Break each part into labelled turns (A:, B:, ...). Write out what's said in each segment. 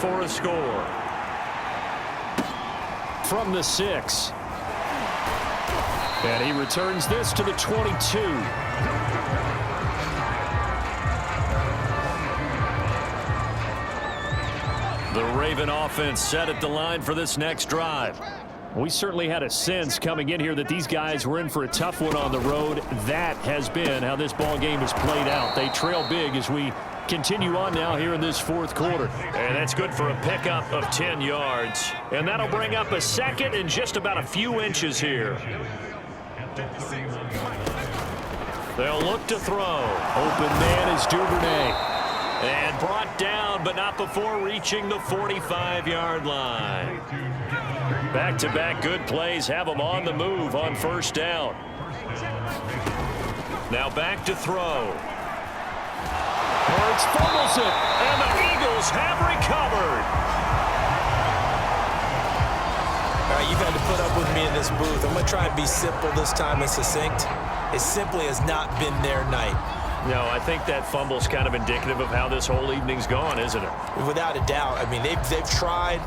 A: for a score. From the 6. And he returns this to the 22. The Raven offense set at the line for this next drive. We certainly had a sense coming in here that these guys were in for a tough one on the road. That has been how this ball game has played out. They trail big as we continue on now here in this fourth quarter. And that's good for a pickup of 10 yards. And that'll bring up a second and just about a few inches here. They'll look to throw. Open man is Duvernay. And brought down, but not before reaching the 45-yard line. Back-to-back good plays have them on the move on first down. Now back to throw. Hurts fumbles it, and the Eagles have recovered.
B: All right, you've had to put up with me in this booth. I'm going to try and be simple this time and succinct. It simply has not been their night.
A: No, I think that fumble's kind of indicative of how this whole evening's gone, isn't it?
B: Without a doubt. I mean, they've tried,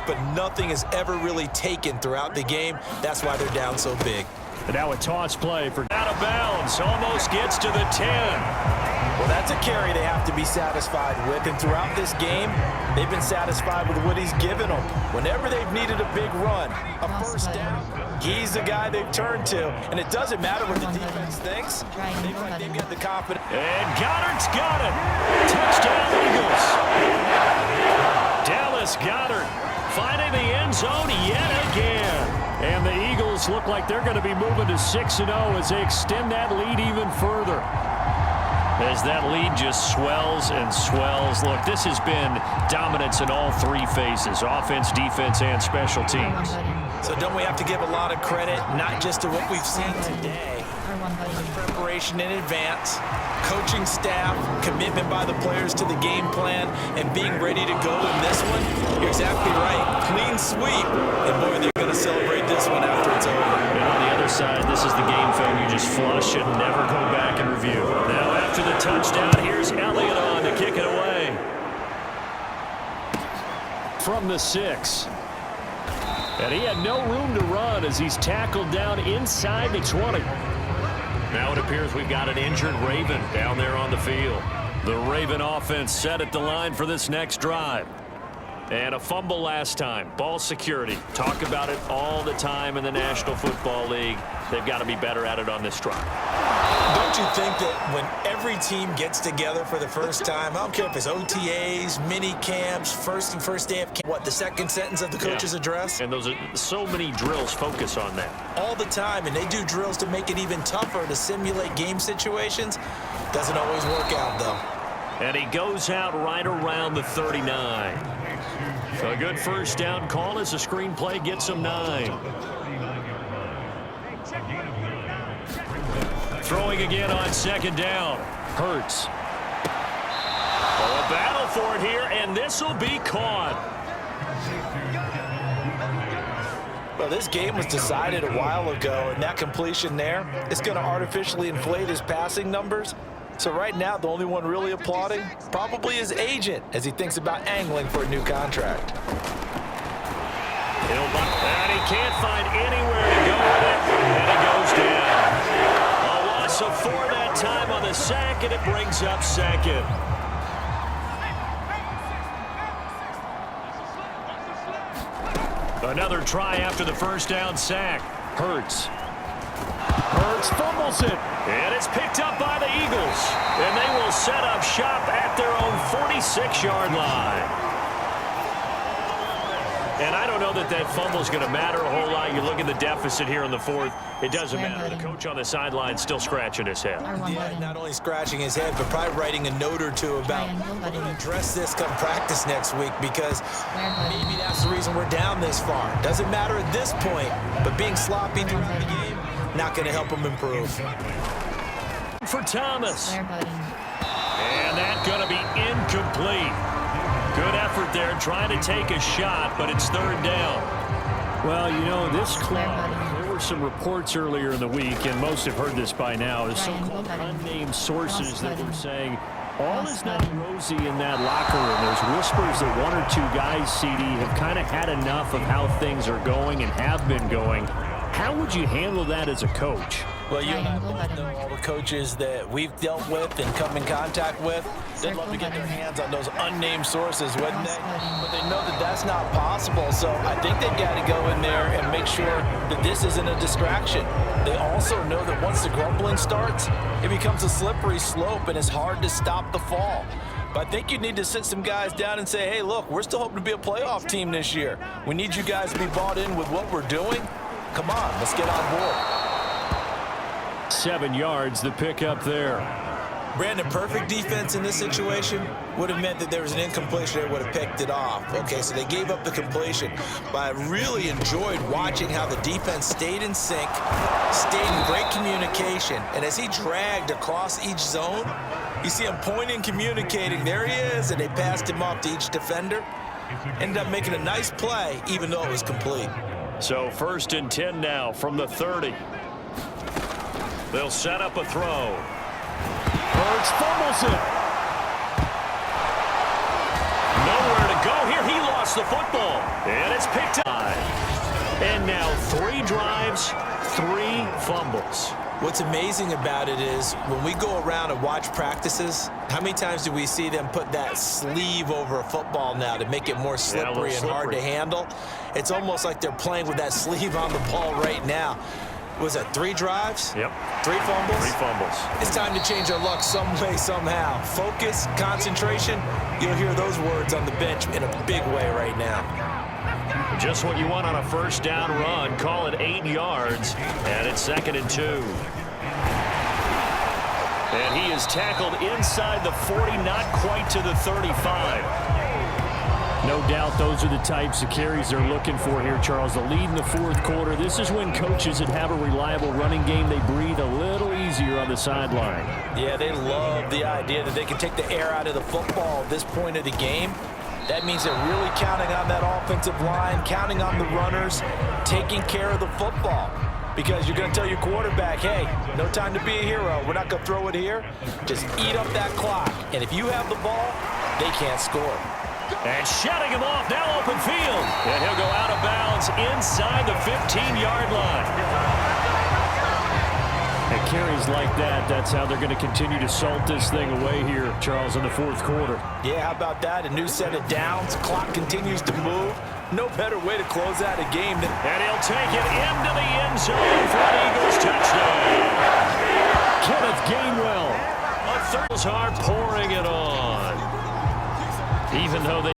B: but nothing has ever really taken throughout the game. That's why they're down so big.
A: And now a toss play for out of bounds. Almost gets to the 10.
B: Well, that's a carry they have to be satisfied with. And throughout this game, they've been satisfied with what he's given them. Whenever they've needed a big run, a first down, he's the guy they've turned to. And it doesn't matter what the defense thinks. They've got the confidence.
A: And Goddard's got it. Touchdown, Eagles. Dallas Goedert finding the end zone yet again. And the Eagles look like they're going to be moving to 6-0 as they extend that lead even further. As that lead just swells and swells. Look, this has been dominance in all three phases, offense, defense, and special teams.
B: So don't we have to give a lot of credit, not just to what we've seen today, but preparation in advance, coaching staff, commitment by the players to the game plan, and being ready to go in this one? You're exactly right. Clean sweep. And boy, they're going to celebrate this one after it's over.
A: And on the other side, this is the game film you just flush and never go back and review. Now after the touchdown, here's Elliott on to kick it away. From the 6. And he had no room to run as he's tackled down inside the 20. Now it appears we've got an injured Raven down there on the field. The Raven offense set at the line for this next drive. And a fumble last time. Ball security. Talk about it all the time in the National Football League. They've got to be better at it on this drive.
B: Don't you think that when every team gets together for the first time, I don't care if it's OTAs, mini camps, first day of camp, what, the second sentence of the coach's address?
A: And those are so many drills focus on that.
B: All the time, and they do drills to make it even tougher to simulate game situations. Doesn't always work out, though.
A: And he goes out right around the 39. A good first down call as the screenplay gets him 9. Throwing again on second down. Hurts. A battle for it here, and this will be caught.
B: Well, this game was decided a while ago, and that completion there is going to artificially inflate his passing numbers. So right now, the only one really applauding probably his agent as he thinks about angling for a new contract.
A: And he can't find anywhere to go with it, and it goes down. A loss of 4 that time on the sack, and it brings up second. Another try after the first down sack. Hurts fumbles it. And it's picked up by the Eagles. And they will set up shop at their own 46-yard line. And I don't know that that fumble is going to matter a whole lot. You look at the deficit here in the fourth. It doesn't matter. The coach on the sideline still scratching his head.
B: Yeah, not only scratching his head, but probably writing a note or two about we're going to address this come practice next week because maybe that's the reason we're down this far. Doesn't matter at this point, but being sloppy throughout the game, not going to help him improve.
A: For Thomas. And that's going to be incomplete. Good effort there trying to take a shot, but it's third down. Well, you know, this club, there were some reports earlier in the week, and most have heard this by now, is some unnamed sources that were saying all is not rosy in that locker room. There's there's whispers that one or two guys, CD, have kind of had enough of how things are going and have been going. How would you handle that as a coach?
B: Well, you know all the coaches that we've dealt with and come in contact with, they'd love to get their hands on those unnamed sources, wouldn't they? But they know that that's not possible, so I think they've got to go in there and make sure that this isn't a distraction. They also know that once the grumbling starts, it becomes a slippery slope and it's hard to stop the fall. But I think you need to sit some guys down and say, hey, look, we're still hoping to be a playoff team this year. We need you guys to be bought in with what we're doing. Come on, let's get on board.
A: 7 yards, the pickup there.
B: Brandon, perfect defense in this situation would have meant that there was an incompletion. They would have picked it off. Okay, so they gave up the completion. But I really enjoyed watching how the defense stayed in sync, stayed in great communication. And as he dragged across each zone, you see him pointing, communicating. There he is, and they passed him off to each defender. Ended up making a nice play, even though it was complete.
A: So 1st and 10 now from the 30. They'll set up a throw. Hurts fumbles it. Nowhere to go here. He lost the football. And it's picked up. And now 3 drives, 3 fumbles.
B: What's amazing about it is when we go around and watch practices, how many times do we see them put that sleeve over a football now to make it more slippery and hard to handle? It's almost like they're playing with that sleeve on the ball right now. Was that 3 drives?
A: Yep.
B: 3 fumbles?
A: 3 fumbles.
B: It's time to change our luck some way, somehow. Focus, concentration, you'll hear those words on the bench in a big way right now.
A: Just what you want on a 1st down run. Call it 8 yards, and it's 2nd and 2. And he is tackled inside the 40, not quite to the 35. No doubt those are the types of carries they're looking for here, Charles. The lead in the 4th quarter. This is when coaches that have a reliable running game, they breathe a little easier on the sideline.
B: Yeah, they love the idea that they can take the air out of the football at this point of the game. That means they're really counting on that offensive line, counting on the runners, taking care of the football. Because you're going to tell your quarterback, hey, no time to be a hero. We're not going to throw it here. Just eat up that clock. And if you have the ball, they can't score.
A: And shutting him off, now open field. And he'll go out of bounds inside the 15-yard line. And carries like that, that's how they're going to continue to salt this thing away here, Charles, in the 4th quarter.
B: Yeah, how about that? A new set of downs. Clock continues to move. No better way to close out a game than...
A: And he'll take it into the end zone for an Eagles touchdown. Kenneth Gainwell. A third are pouring it on. Even though they